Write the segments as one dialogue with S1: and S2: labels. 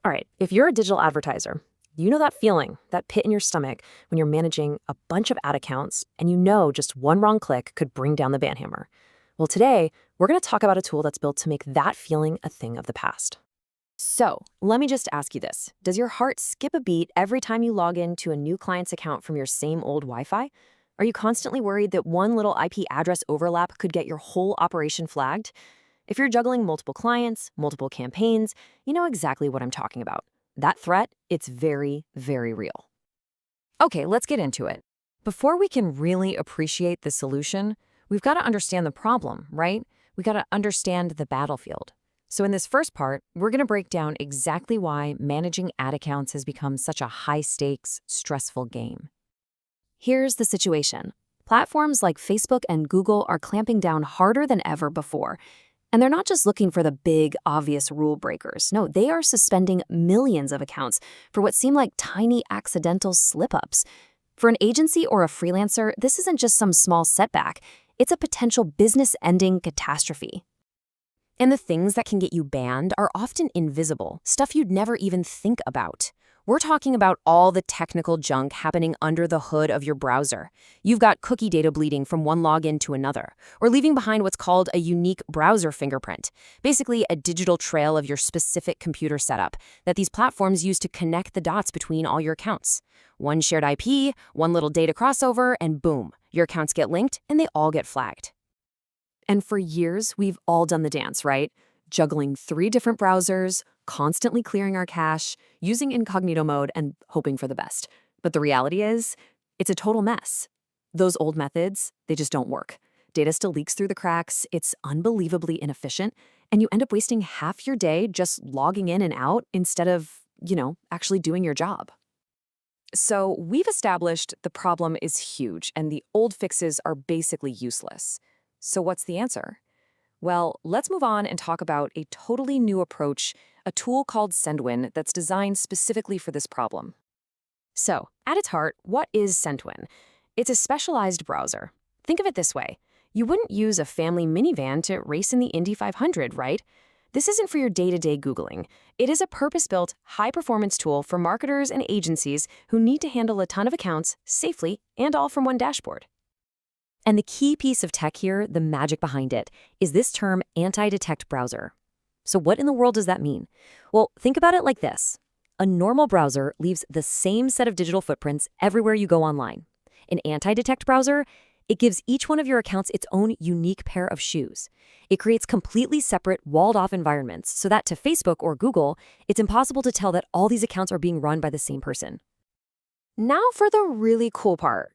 S1: All right, if you're a digital advertiser, you know that feeling, that pit in your stomach when you're managing a bunch of ad accounts and you know just one wrong click could bring down the ban hammer. Well, today, we're going to talk about a tool that's built to make that feeling a thing of the past. So, let me just ask you this. Does your heart skip a beat every time you log into a new client's account from your same old Wi-Fi? Are you constantly worried that one little IP address overlap could get your whole operation flagged? If you're juggling multiple clients, multiple campaigns, you know exactly what I'm talking about. That threat, it's very, very real. Okay, let's get into it. Before we can really appreciate the solution, we've got to understand the problem, right? We got to understand the battlefield. So in this first part, we're going to break down exactly why managing ad accounts has become such a high-stakes, stressful game. Here's the situation. Platforms like Facebook and Google are clamping down harder than ever before. And they're not just looking for the big, obvious rule breakers. No, they are suspending millions of accounts for what seem like tiny accidental slip-ups. For an agency or a freelancer, this isn't just some small setback. It's a potential business-ending catastrophe. And the things that can get you banned are often invisible, stuff you'd never even think about. We're talking about all the technical junk happening under the hood of your browser. You've got cookie data bleeding from one login to another, or leaving behind what's called a unique browser fingerprint, basically a digital trail of your specific computer setup that these platforms use to connect the dots between all your accounts. One shared IP, one little data crossover, and boom, your accounts get linked and they all get flagged. And for years, we've all done the dance, right? Juggling 3 different browsers, constantly clearing our cache, using incognito mode, and hoping for the best. But the reality is, it's a total mess. Those old methods, they just don't work. Data still leaks through the cracks, it's unbelievably inefficient, and you end up wasting half your day just logging in and out instead of, actually doing your job. So we've established the problem is huge, and the old fixes are basically useless. So what's the answer? Well, let's move on and talk about a totally new approach, a tool called Sendwin that's designed specifically for this problem. So, at its heart, what is Sendwin? It's a specialized browser. Think of it this way. You wouldn't use a family minivan to race in the Indy 500, right? This isn't for your day-to-day Googling. It is a purpose-built, high-performance tool for marketers and agencies who need to handle a ton of accounts safely and all from one dashboard. And the key piece of tech here, the magic behind it, is this term anti-detect browser. So what in the world does that mean? Well, think about it like this. A normal browser leaves the same set of digital footprints everywhere you go online. An anti-detect browser, it gives each one of your accounts its own unique pair of shoes. It creates completely separate, walled-off environments so that to Facebook or Google, it's impossible to tell that all these accounts are being run by the same person. Now for the really cool part.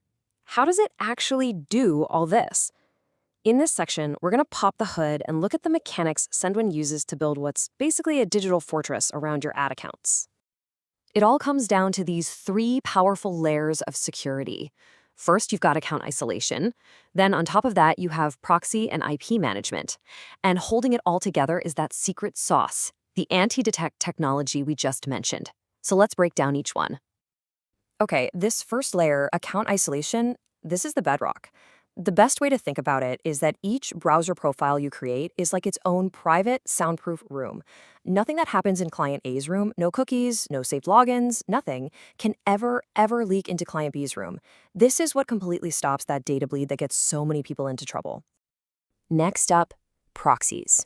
S1: How does it actually do all this? In this section, we're going to pop the hood and look at the mechanics Sendwin uses to build what's basically a digital fortress around your ad accounts. It all comes down to these 3 powerful layers of security. First, you've got account isolation. Then on top of that, you have proxy and IP management. And holding it all together is that secret sauce, the anti-detect technology we just mentioned. So let's break down each one. Okay, this first layer, account isolation, this is the bedrock. The best way to think about it is that each browser profile you create is like its own private, soundproof room. Nothing that happens in client A's room, no cookies, no saved logins, nothing, can ever leak into client B's room. This is what completely stops that data bleed that gets so many people into trouble. Next up, proxies.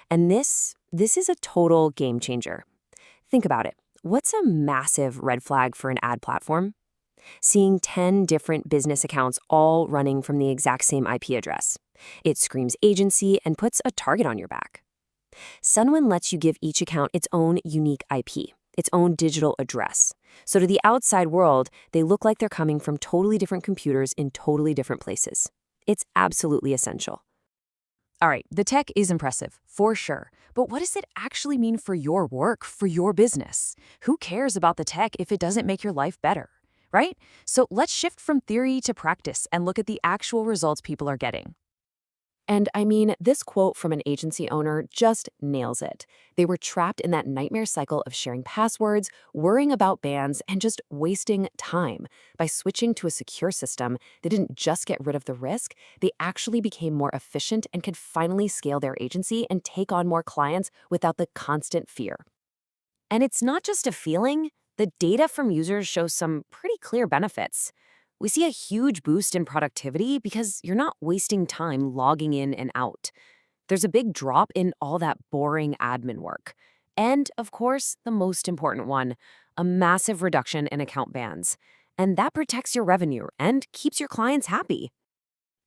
S1: And this is a total game changer. Think about it. What's a massive red flag for an ad platform? Seeing 10 different business accounts all running from the exact same IP address. It screams agency and puts a target on your back. Sendwin lets you give each account its own unique IP, its own digital address. So to the outside world, they look like they're coming from totally different computers in totally different places. It's absolutely essential. All right, the tech is impressive, for sure. But what does it actually mean for your work, for your business? Who cares about the tech if it doesn't make your life better, right? So let's shift from theory to practice and look at the actual results people are getting. And I mean, this quote from an agency owner just nails it. They were trapped in that nightmare cycle of sharing passwords, worrying about bans, and just wasting time. By switching to a secure system, they didn't just get rid of the risk, they actually became more efficient and could finally scale their agency and take on more clients without the constant fear. And it's not just a feeling. The data from users shows some pretty clear benefits. We see a huge boost in productivity because you're not wasting time logging in and out. There's a big drop in all that boring admin work. And, of course, the most important one, a massive reduction in account bans. And that protects your revenue and keeps your clients happy.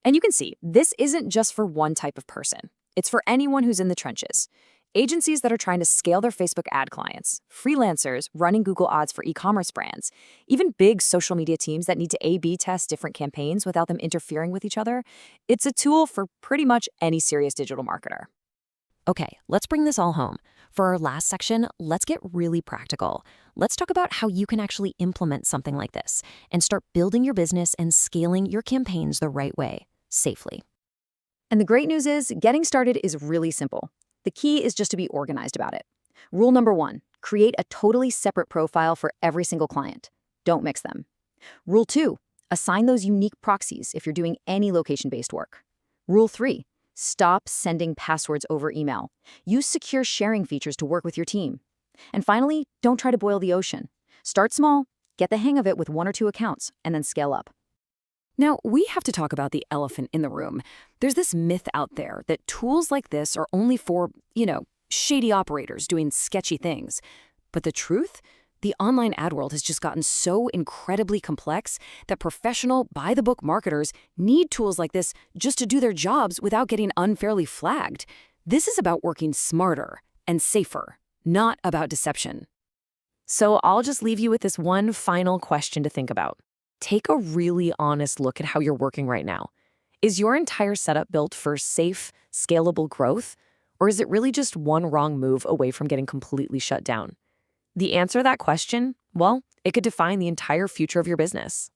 S2: And you can see, this isn't just for one type of person. It's for anyone who's in the trenches. Agencies that are trying to scale their Facebook ad clients, freelancers running Google ads for e-commerce brands, even big social media teams that need to A/B test different campaigns without them interfering with each other. It's a tool for pretty much any serious digital marketer.
S1: Okay, let's bring this all home. For our last section, let's get really practical. Let's talk about how you can actually implement something like this and start building your business and scaling your campaigns the right way, safely.
S2: And the great news is, getting started is really simple. The key is just to be organized about it. Rule number 1, create a totally separate profile for every single client. Don't mix them. Rule 2, assign those unique proxies if you're doing any location-based work. Rule 3, stop sending passwords over email. Use secure sharing features to work with your team. And finally, don't try to boil the ocean. Start small, get the hang of it with 1 or 2 accounts, and then scale up.
S1: Now, we have to talk about the elephant in the room. There's this myth out there that tools like this are only for, shady operators doing sketchy things. But the truth? The online ad world has just gotten so incredibly complex that professional, by-the-book marketers need tools like this just to do their jobs without getting unfairly flagged. This is about working smarter and safer, not about deception. So I'll just leave you with this one final question to think about. Take a really honest look at how you're working right now. Is your entire setup built for safe, scalable growth? Or is it really just one wrong move away from getting completely shut down? The answer to that question, well, it could define the entire future of your business.